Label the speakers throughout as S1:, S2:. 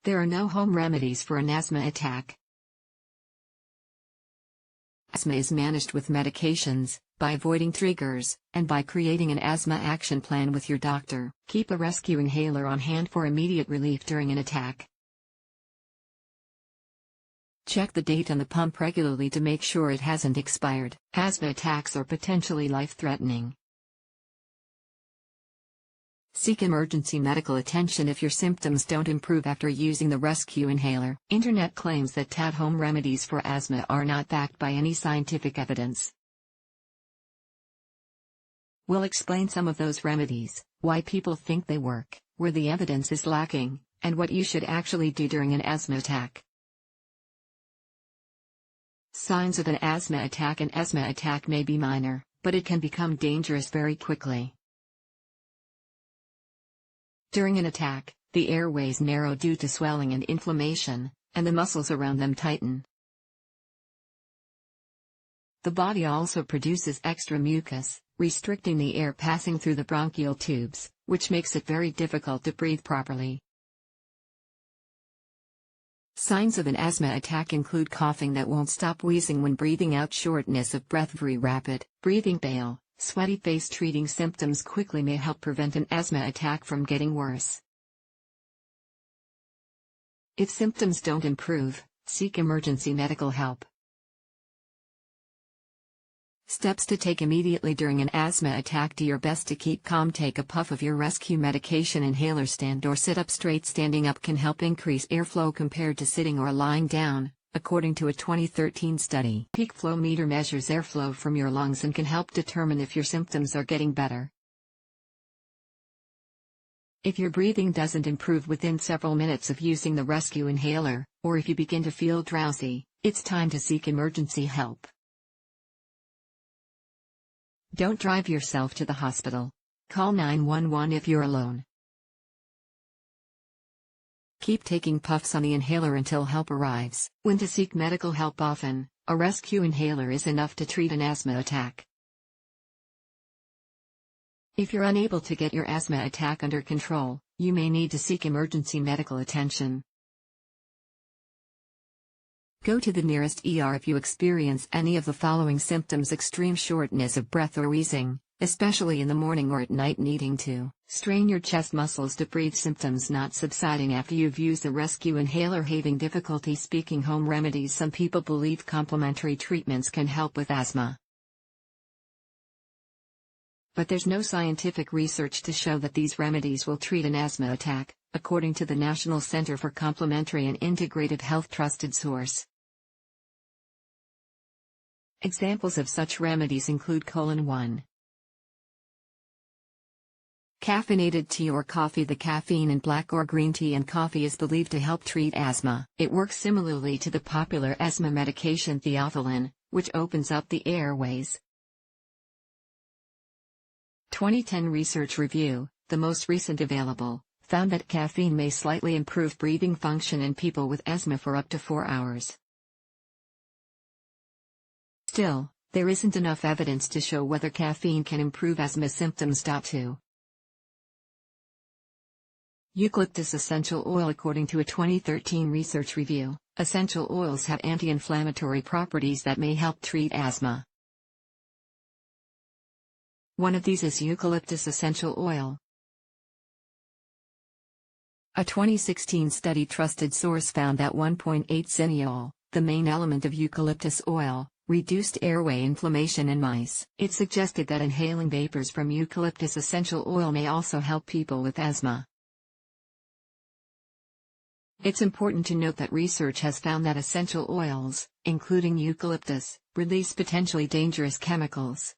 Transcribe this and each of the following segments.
S1: There are no home remedies for an asthma attack. Asthma is managed with medications, by avoiding triggers, and by creating an asthma action plan with your doctor. Keep a rescue inhaler on hand for immediate relief during an attack. Check the date on the pump regularly to make sure it hasn't expired. Asthma attacks are potentially life-threatening. Seek emergency medical attention if your symptoms don't improve after using the rescue inhaler. Internet claims that at-home remedies for asthma are not backed by any scientific evidence. We'll explain some of those remedies, why people think they work, where the evidence is lacking, and what you should actually do during an asthma attack. Signs of an asthma attack. An asthma attack may be minor, but it can become dangerous very quickly. During an attack, the airways narrow due to swelling and inflammation, and the muscles around them tighten. The body also produces extra mucus, restricting the air passing through the bronchial tubes, which makes it very difficult to breathe properly. Signs of an asthma attack include coughing that won't stop, wheezing when breathing out, shortness of breath, very rapid breathing, pale, sweaty face. Treating symptoms quickly may help prevent an asthma attack from getting worse. If symptoms don't improve, seek emergency medical help. Steps to take immediately during an asthma attack. Do your best to keep calm. Take a puff of your rescue medication inhaler. Stand or sit up straight. Standing up can help increase airflow compared to sitting or lying down, according to a 2013 study. Peak flow meter measures airflow from your lungs and can help determine if your symptoms are getting better. If your breathing doesn't improve within several minutes of using the rescue inhaler, or if you begin to feel drowsy, it's time to seek emergency help. Don't drive yourself to the hospital. Call 911 if you're alone. Keep taking puffs on the inhaler until help arrives. When to seek medical help. Often, a rescue inhaler is enough to treat an asthma attack. If you're unable to get your asthma attack under control, you may need to seek emergency medical attention. Go to the nearest ER if you experience any of the following symptoms: extreme shortness of breath or wheezing, especially in the morning or at night, needing to strain your chest muscles to breathe, symptoms not subsiding after you've used the rescue inhaler, having difficulty speaking. Home remedies. Some people believe complementary treatments can help with asthma. But there's no scientific research to show that these remedies will treat an asthma attack, according to the National Center for Complementary and Integrative Health trusted source. Examples of such remedies include: 1. Caffeinated tea or coffee. The caffeine in black or green tea and coffee is believed to help treat asthma. It works similarly to the popular asthma medication theophylline, which opens up the airways. 2010 research review, the most recent available, found that caffeine may slightly improve breathing function in people with asthma for up to 4 hours. Still, there isn't enough evidence to show whether caffeine can improve asthma symptoms. 2. Eucalyptus essential oil. According to a 2013 research review, essential oils have anti-inflammatory properties that may help treat asthma. One of these is eucalyptus essential oil. A 2016 study trusted source found that 1.8 cineol, the main element of eucalyptus oil, reduced airway inflammation in mice. It suggested that inhaling vapors from eucalyptus essential oil may also help people with asthma. It's important to note that research has found that essential oils, including eucalyptus, release potentially dangerous chemicals.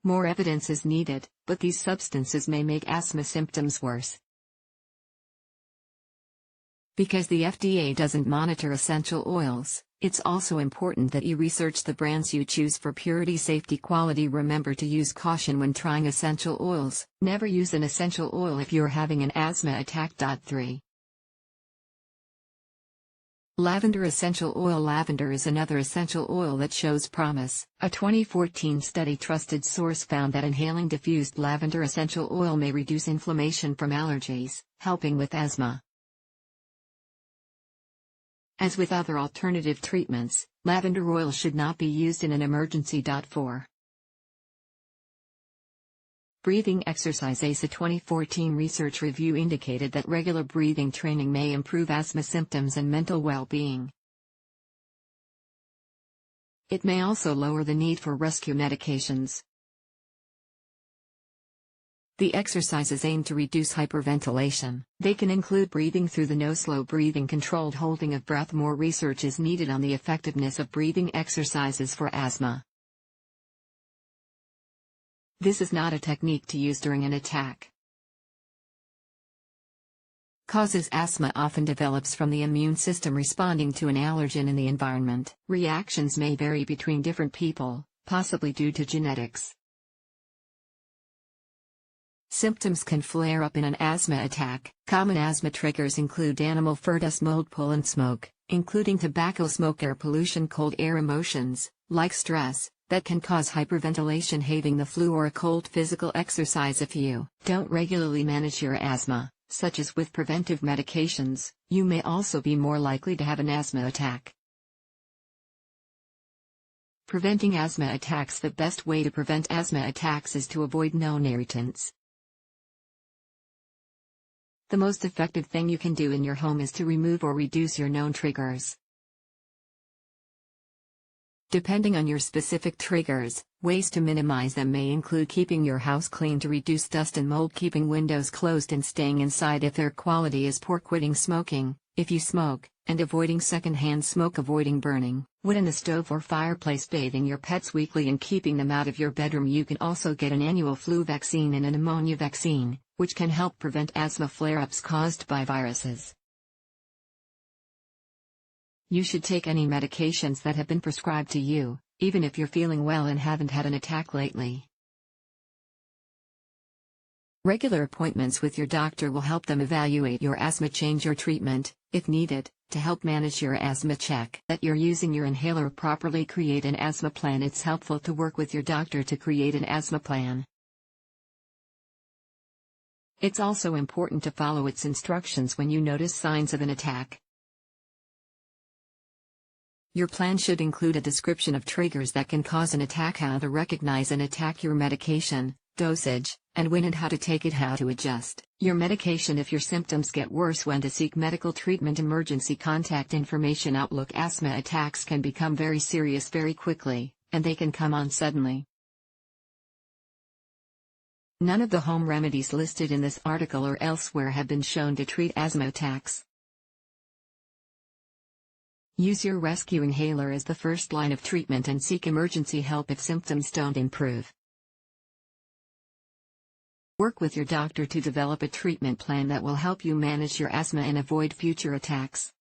S1: More evidence is needed, but these substances may make asthma symptoms worse. Because the FDA doesn't monitor essential oils, it's also important that you research the brands you choose for purity, safety, quality. Remember to use caution when trying essential oils. Never use an essential oil if you're having an asthma attack. 3. Lavender essential oil. Lavender is another essential oil that shows promise. A 2014 study trusted source found that inhaling diffused lavender essential oil may reduce inflammation from allergies, helping with asthma. As with other alternative treatments, lavender oil should not be used in an emergency. 4. Breathing exercise. A 2014 research review indicated that regular breathing training may improve asthma symptoms and mental well-being. It may also lower the need for rescue medications. The exercises aim to reduce hyperventilation. They can include breathing through the nose, slow breathing, controlled holding of breath. More research is needed on the effectiveness of breathing exercises for asthma. This is not a technique to use during an attack. Causes. Asthma often develops from the immune system responding to an allergen in the environment. Reactions may vary between different people, possibly due to genetics. Symptoms can flare up in an asthma attack. Common asthma triggers include animal fur, dust, mold, pollen, smoke, including tobacco smoke, air pollution, cold air. Emotions, like stress, that can cause hyperventilation, having the flu, or a cold. Physical exercise. If you don't regularly manage your asthma, such as with preventive medications, you may also be more likely to have an asthma attack. Preventing asthma attacks. The best way to prevent asthma attacks is to avoid known irritants. The most effective thing you can do in your home is to remove or reduce your known triggers. Depending on your specific triggers, ways to minimize them may include keeping your house clean to reduce dust and mold, keeping windows closed and staying inside if air quality is poor, quitting smoking, if you smoke, and avoiding secondhand smoke, avoiding burning wood in the stove or fireplace, bathing your pets weekly and keeping them out of your bedroom. You can also get an annual flu vaccine and a pneumonia vaccine, which can help prevent asthma flare-ups caused by viruses. You should take any medications that have been prescribed to you, even if you're feeling well and haven't had an attack lately. Regular appointments with your doctor will help them evaluate your asthma, change your treatment, if needed, to help manage your asthma. Check that you're using your inhaler properly. Create an asthma plan. It's helpful to work with your doctor to create an asthma plan. It's also important to follow its instructions when you notice signs of an attack. Your plan should include a description of triggers that can cause an attack, how to recognize an attack, your medication, dosage, and when and how to take it, how to adjust your medication if your symptoms get worse, when to seek medical treatment, emergency contact information. Outlook. Asthma attacks can become very serious very quickly, and they can come on suddenly. None of the home remedies listed in this article or elsewhere have been shown to treat asthma attacks. Use your rescue inhaler as the first line of treatment and seek emergency help if symptoms don't improve. Work with your doctor to develop a treatment plan that will help you manage your asthma and avoid future attacks.